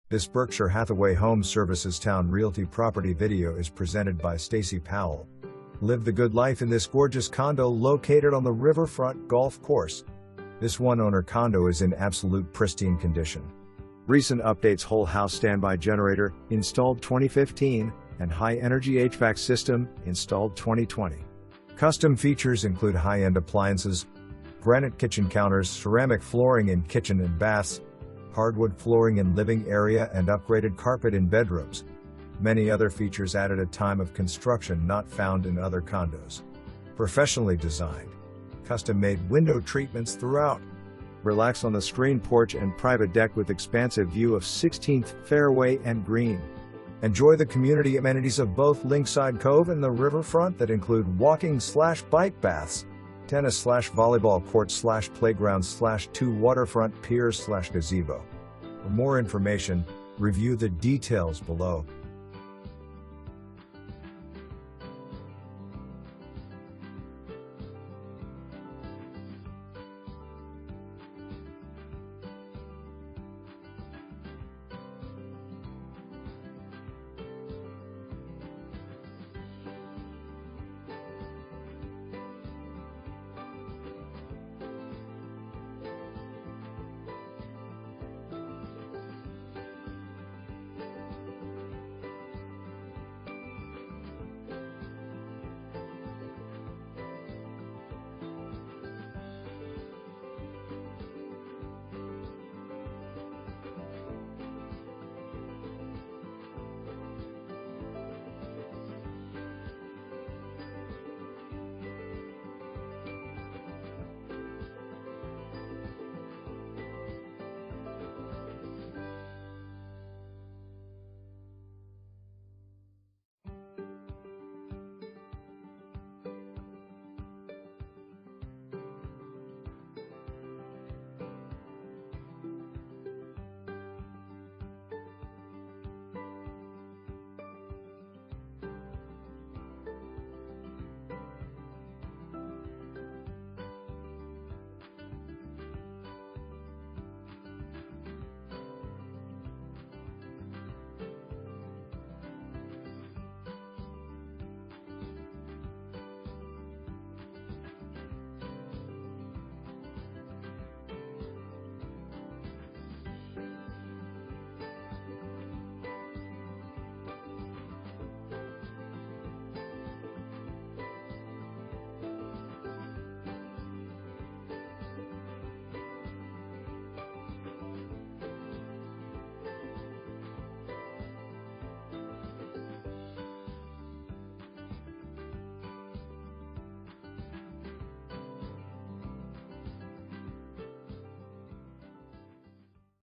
This Berkshire Hathaway HomeServices Towne Realty property video is presented by Stacy Powell. Live the good life in this gorgeous condo located on the Riverfront golf course. This one-owner condo is in absolute pristine condition. Recent updates: whole house standby generator, installed 2015, and high-energy HVAC system, installed 2020. Custom features include high-end appliances, granite kitchen counters, ceramic flooring in kitchen and baths, hardwood flooring in living area, and upgraded carpet in bedrooms. Many other features added at time of construction not found in other condos. Professionally designed. Custom-made window treatments throughout. Relax on the screen porch and private deck with expansive view of 16th, fairway, and green. Enjoy the community amenities of both Linkside, Cove, and the Riverfront that include walking/bike baths, tennis/volleyball court/playground/2 waterfront piers/gazebo. For more information, review the details below.